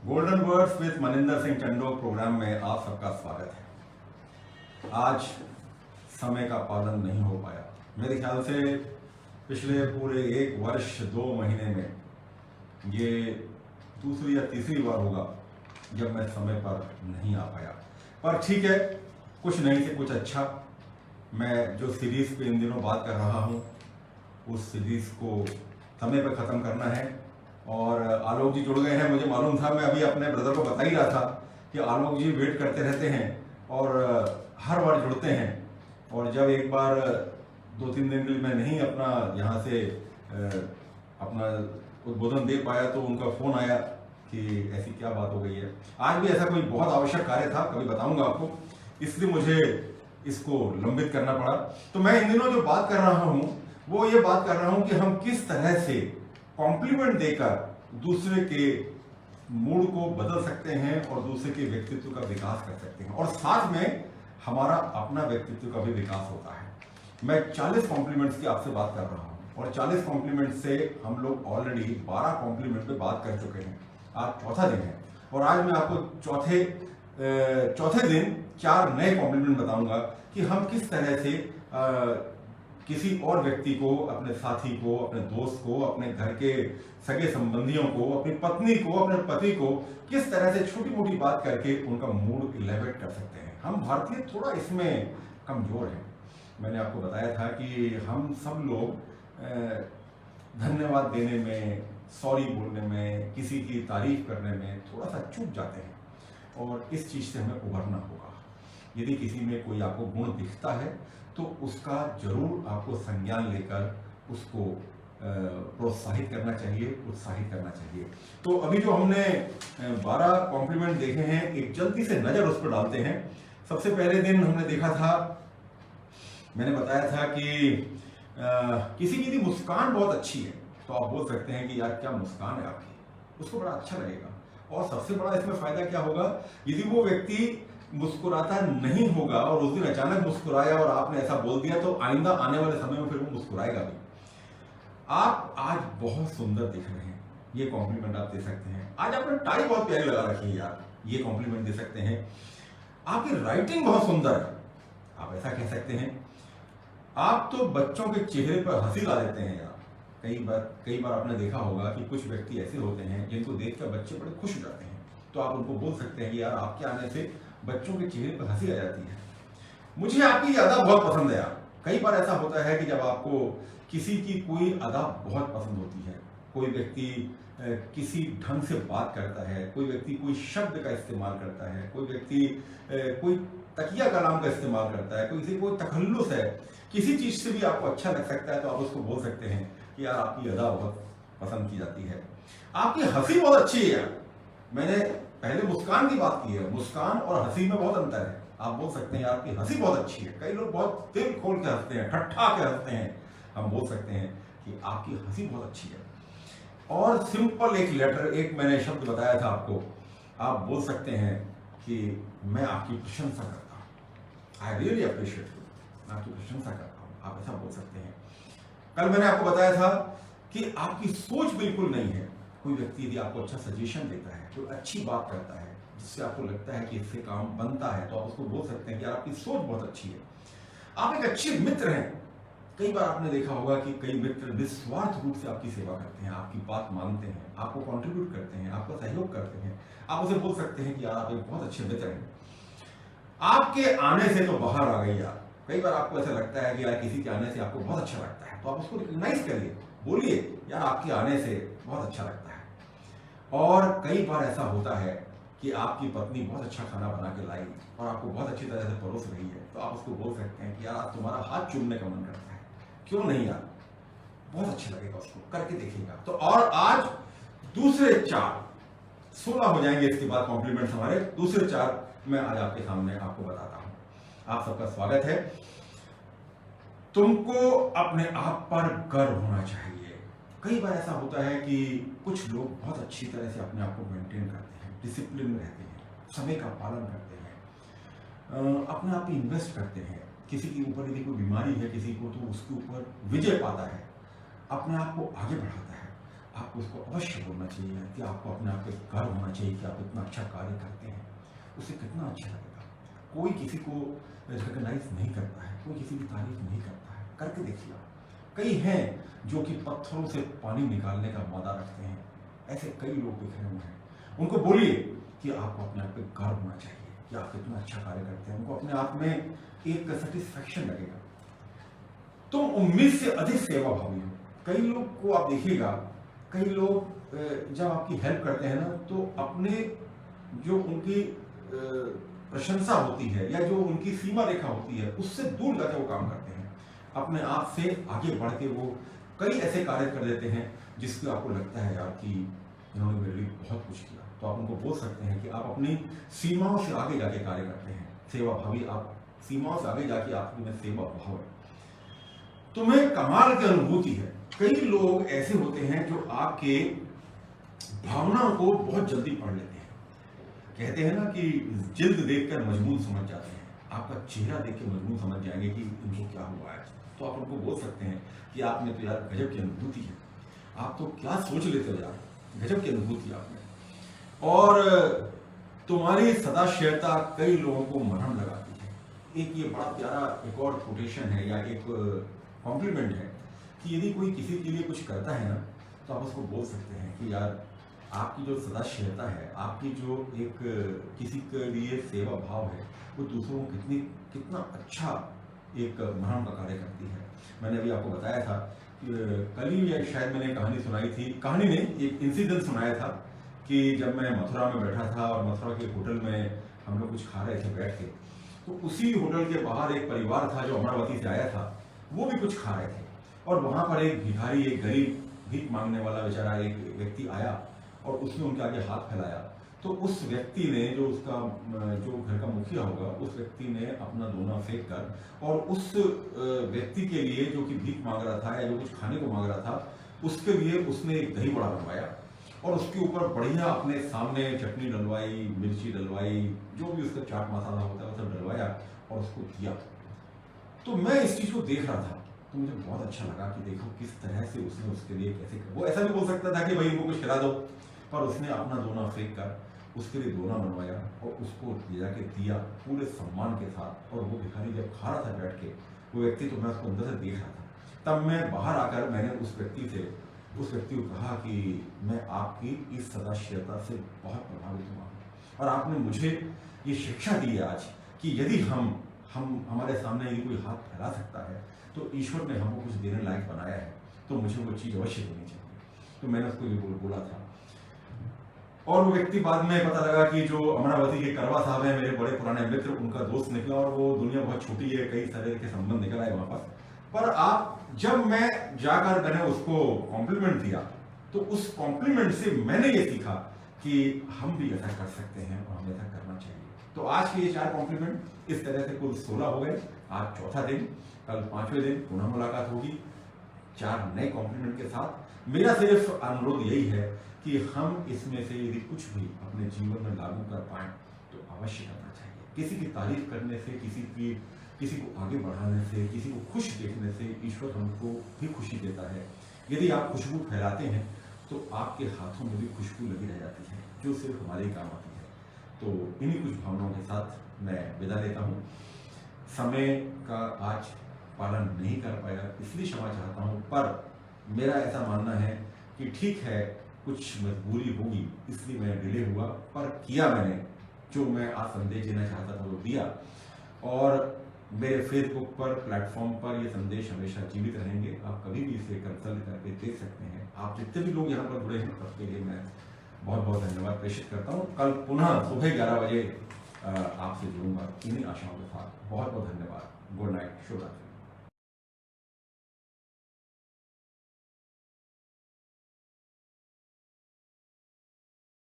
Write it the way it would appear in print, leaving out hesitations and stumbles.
Golden words with Maninder Singh टंडो program में आप सबका स्वागत है। आज समय का पालन नहीं हो पाया। मेरे ख्याल से पिछले पूरे 1 वर्ष 2 महीने में ये दूसरी या तीसरी बार होगा जब मैं समय पर नहीं आ पाया। पर ठीक है, कुछ नहीं से कुछ अच्छा। मैं जो सीरीज पे इन दिनों बात कर रहा हूँ उस सीरीज को समय पर ख़त्म करना है। और आलोक जी जुड़ गए हैं। मुझे मालूम था, मैं अभी अपने ब्रदर को बता ही रहा था कि आलोक जी वेट करते रहते हैं और हर बार जुड़ते हैं। और जब एक बार 2-3 दिन के लिए मैं नहीं अपना यहाँ से अपना उद्बोधन दे पाया तो उनका फ़ोन आया कि ऐसी क्या बात हो गई है। आज भी ऐसा कोई बहुत आवश्यक कार्य था, कभी बताऊंगा आपको, इसलिए मुझे इसको लंबित करना पड़ा। तो मैं इन दिनों जो बात कर रहा हूँ वो ये बात कर रहा हूँ कि हम किस तरह से कॉम्प्लीमेंट देकर दूसरे के मूड को बदल सकते हैं और दूसरे के व्यक्तित्व का विकास कर सकते हैं, और साथ में हमारा अपना व्यक्तित्व का भी विकास होता है। मैं 40 कॉम्प्लीमेंट्स की आपसे बात कर रहा हूं और 40 कॉम्प्लीमेंट से हम लोग ऑलरेडी 12 कॉम्प्लीमेंट पे बात कर चुके हैं। आज चौथा दिन है और आज मैं आपको चौथे दिन 4 नए कॉम्प्लीमेंट बताऊंगा कि हम किस तरह से किसी और व्यक्ति को, अपने साथी को, अपने दोस्त को, अपने घर के सगे संबंधियों को, अपनी पत्नी को, अपने पति को किस तरह से छोटी मोटी बात करके उनका मूड इलेवेट कर सकते हैं। हम भारतीय थोड़ा इसमें कमजोर हैं। मैंने आपको बताया था कि हम सब लोग धन्यवाद देने में, सॉरी बोलने में, किसी की तारीफ करने में थोड़ा सा चूक जाते हैं और इस चीज़ से हमें उभरना होगा। यदि किसी में कोई आपको गुण दिखता है तो उसका जरूर आपको संज्ञान लेकर उसको प्रोत्साहित करना चाहिए, उत्साहित करना चाहिए। तो अभी जो हमने 12 कॉम्प्लीमेंट देखे हैं, एक जल्दी से नजर उस पर डालते हैं। सबसे पहले दिन हमने देखा था, मैंने बताया था कि किसी की मुस्कान बहुत अच्छी है तो आप बोल सकते हैं कि यार क्या मुस्कान है आपकी, उसको बड़ा अच्छा लगेगा। और सबसे बड़ा इसमें फायदा क्या होगा, यदि वो व्यक्ति मुस्कुराता नहीं होगा और उस दिन अचानक मुस्कुराया और आपने ऐसा बोल दिया तो आइंदा आने वाले समय में फिर वो मुस्कुराएगा भी। आप आज बहुत सुंदर दिख रहे हैं, ये कॉम्प्लीमेंट आप दे सकते हैं। आज आपने टाई बहुत प्यारी लगा रखी है यार, ये कॉम्प्लीमेंट दे सकते हैं। आपकी राइटिंग बहुत सुंदर है, आप ऐसा कह सकते हैं। आप तो बच्चों के चेहरे पर हंसी ला देते हैं यार। कई बार आपने देखा होगा कि कुछ व्यक्ति ऐसे होते हैं जिनको देखकर बच्चे बड़े खुश हो जाते हैं, तो आप उनको बोल सकते हैं कि यार आपके आने से बच्चों के चेहरे पर हंसी आ जाती है। मुझे आपकी अदा बहुत पसंद है यार। कई बार ऐसा होता है कि जब आपको किसी की कोई अदा बहुत पसंद होती है, कोई व्यक्ति किसी ढंग से बात करता है, कोई व्यक्ति कोई शब्द का इस्तेमाल करता है, कोई व्यक्ति कोई तकिया कलाम का इस्तेमाल करता है, कोई तखल्लुस है, किसी चीज से भी आपको अच्छा लग सकता है, तो आप उसको बोल सकते हैं कि यार आपकी अदा बहुत पसंद की जाती है। आपकी हंसी बहुत अच्छी है यार। मैंने पहले मुस्कान की बात की है, मुस्कान और हंसी में बहुत अंतर है। आप बोल सकते हैं आपकी हंसी बहुत अच्छी है। कई लोग बहुत दिल खोल के हंसते हैं, ठट्ठा के हंसते हैं। हम बोल सकते हैं कि आपकी हंसी बहुत अच्छी है। और सिंपल एक लेटर, एक मैंने शब्द बताया था आपको, आप बोल सकते हैं कि मैं आपकी प्रशंसा करता हूँ, आई रियली अप्रिशिएट यू, मैं आपकी प्रशंसा करता हूँ। आप ऐसा बोल सकते हैं। कल मैंने आपको बताया था कि आपकी सोच बिल्कुल नहीं है। कोई व्यक्ति यदि आपको अच्छा सजेशन देता है, कोई अच्छी बात करता है जिससे आपको लगता है कि इससे काम बनता है, तो आप उसको बोल सकते हैं कि यार आपकी सोच बहुत अच्छी है। आप एक अच्छे मित्र हैं। कई बार आपने देखा होगा कि कई मित्र निस्वार्थ रूप से आपकी सेवा करते हैं, आपकी बात मानते हैं, आपको कंट्रीब्यूट करते हैं, आपका सहयोग करते हैं। आप उसे बोल सकते हैं कि यार आप एक बहुत अच्छे मित्र हैं। आपके आने से तो बाहर आ गई यार। कई बार आपको ऐसा लगता है कि यार किसी के आने से आपको बहुत अच्छा लगता है, तो आप उसको रिकग्नाइज करिए, बोलिए यार आपके आने से बहुत अच्छा लगता है। और कई बार ऐसा होता है कि आपकी पत्नी बहुत अच्छा खाना बना के लाई और आपको बहुत अच्छी तरह से परोस रही है, तो आप उसको बोल सकते हैं कि यार आज तुम्हारा हाथ चूमने का मन करता है, क्यों नहीं यार, बहुत अच्छा लगेगा, उसको करके देखिएगा। तो और आज दूसरे 16 हो जाएंगे इसके बाद कॉम्प्लीमेंट्स हमारे। दूसरे 4 मैं आज आपके सामने आपको बताता हूं। आप सबका स्वागत है। तुमको अपने आप पर गर्व होना चाहिए। कई बार ऐसा होता है कि कुछ लोग बहुत अच्छी तरह से अपने आप को मेंटेन करते हैं, डिसिप्लिन में रहते हैं, समय का पालन करते हैं, अपने आप में इन्वेस्ट करते हैं। किसी के ऊपर यदि कोई बीमारी है किसी को, तो उसके ऊपर विजय पाता है, अपने आप को आगे बढ़ाता है। आपको उसको अवश्य बोलना चाहिए कि आपको अपने आप पे गर्व होना चाहिए कि आप इतना अच्छा कार्य करते हैं। उसे कितना अच्छा लगेगा। कोई किसी को रिकॉग्नाइज नहीं करता है, कोई किसी की तारीफ नहीं करता है। करके देखिए, कई हैं जो कि पत्थरों से पानी निकालने का वादा रखते हैं। ऐसे कई लोग बिखरे हुए हैं। उनको बोलिए कि आपको अपने आप पे गर्व होना चाहिए कि आप कितना अच्छा कार्य करते हैं। उनको अपने आप में एक सेटिस्फैक्शन लगेगा। तुम उम्मीद से अधिक सेवा भावी हो। कई लोग को आप देखिएगा, कई लोग जब आपकी हेल्प करते हैं ना, तो अपने जो उनकी प्रशंसा होती है या जो उनकी सीमा रेखा होती है, उससे दूर जाकर वो काम करते हैं। अपने आप से आगे बढ़ के वो कई ऐसे कार्य कर देते हैं जिससे आपको लगता है यार कि इन्होंने मेरे लिए बहुत कुछ किया। तो आप उनको बोल सकते हैं कि आप अपनी सीमाओं से आगे जाके कार्य करते हैं। सेवा भावी, आप सीमाओं से आगे जाके आपकी में सेवा भाव है। तुम्हें कमाल की अनुभूति है। कई लोग ऐसे होते हैं जो आपके भावनाओं को बहुत जल्दी पढ़ लेते हैं। कहते हैं ना कि जिल्द देखकर मजमून समझ जाते हैं। आपका चेहरा देख के मजमून समझ जाएंगे कि इनको क्या हुआ है। तो आप उनको बोल सकते हैं कि आपने तो यार गजब की अनुभूति है, आप तो क्या सोच लेते हो यार, गजब की अनुभूति आपने। और तुम्हारी सदाशयता कई लोगों को मरहम लगाती है। एक ये बड़ा प्यारा एक और कोटेशन है या एक कॉम्प्लीमेंट है कि यदि कोई किसी के लिए कुछ करता है ना, तो आप उसको बोल सकते हैं कि यार आपकी जो सदाशयता है, आपकी जो एक किसी के लिए सेवा भाव है, वो दूसरों को कितना अच्छा एक मरहम का कार्य करती है। मैंने अभी आपको बताया था कि कल ही या शायद मैंने कहानी सुनाई थी, कहानी नहीं, एक इंसिडेंट सुनाया था कि जब मैं मथुरा में बैठा था और मथुरा के होटल में हम लोग कुछ खा रहे थे बैठ के, तो उसी होटल के बाहर एक परिवार था जो अमरावती से आया था। वो भी कुछ खा रहे थे और वहां पर एक भिखारी, एक गरीब भीख मांगने वाला बेचारा एक व्यक्ति आया और उसने उनके आगे हाथ फैलाया। तो उस व्यक्ति ने, जो उसका जो घर का मुखिया होगा, उस व्यक्ति ने अपना दोना फेंक कर और उस व्यक्ति के लिए जो कि भीख मांग रहा था या जो कुछ खाने को मांग रहा था, उसके लिए उसने एक दही बड़ा बनवाया और उसके ऊपर बढ़िया अपने सामने चटनी डलवाई, मिर्ची डलवाई, जो भी उसका चाट मसाला होता है वो सब डलवाया और उसको दिया। तो मैं इस चीज को देख रहा था तो मुझे बहुत अच्छा लगा कि देखो किस तरह से उसने उसके लिए कैसे कर। वो ऐसा भी बोल सकता था कि भाई इनको कुछ खिला दो, पर उसने अपना दोना फेंक कर उसके लिए दोना बनवाया और उसको ले जाके दिया पूरे सम्मान के साथ। और वो भिखारी जब खा रहा था बैठ के, वो व्यक्ति, तो मैं उसको अंदर से देख रहा था। तब मैं बाहर आकर मैंने उस व्यक्ति को कहा कि मैं आपकी इस सदाशयता से बहुत प्रभावित हुआ हूँ और आपने मुझे ये शिक्षा दी है आज कि यदि हम हमारे सामने यदि कोई हाथ फैला सकता है तो ईश्वर ने हमको कुछ देने लायक बनाया है, तो मुझे वो चीज़ अवश्य देनी चाहिए। तो मैंने उसको ये बोला था। और वो व्यक्ति बाद में पता लगा कि जो अमरावती के करवा साहब हैं, मेरे बड़े पुराने मित्र, उनका दोस्त निकला और वो दुनिया बहुत छोटी है, कई तरह के संबंध निकल आए वहाँ पर आप जब मैं जाकर मैंने उसको कॉम्प्लीमेंट दिया तो उस कॉम्प्लीमेंट से मैंने ये सीखा कि हम भी ऐसा कर सकते हैं और हमें ऐसा करना चाहिए। तो आज के ये 4 कॉम्प्लीमेंट, इस तरह से कुल 16 हो गए। आज चौथा दिन, कल 5वें दिन पुनः मुलाकात होगी 4 नए कॉम्प्लीमेंट के साथ। मेरा सिर्फ अनुरोध यही है कि हम इसमें से यदि कुछ भी अपने जीवन में लागू कर पाए तो अवश्य करना चाहिए। किसी की तारीफ करने से, किसी को आगे बढ़ाने से, किसी को खुश देखने से ईश्वर हमको भी खुशी देता है। यदि आप खुशबू फैलाते हैं तो आपके हाथों में भी खुशबू लगी रह जाती है, जो सिर्फ हमारे काम आती है। तो इन्हीं कुछ भावनाओं के साथ मैं विदा लेता हूँ। समय का आज पालन नहीं कर पाया इसलिए क्षमा चाहता हूँ, पर मेरा ऐसा मानना है कि ठीक है, कुछ मजबूरी होगी इसलिए मैं डिले हुआ, पर किया मैंने जो मैं आज संदेश देना चाहता था वो दिया। और मेरे फेसबुक पर, प्लेटफॉर्म पर ये संदेश हमेशा जीवित रहेंगे। आप कभी भी इसे कंसल्ट करके देख सकते हैं। आप जितने भी लोग यहाँ पर जुड़े हैं सबके लिए मैं बहुत बहुत धन्यवाद प्रेषित करता हूँ। कल पुनः सुबह 11 बजे आपसे जुड़ूंगा इन्हीं आशाओं के साथ। बहुत बहुत धन्यवाद। गुड नाइट, शुभ रात्रि।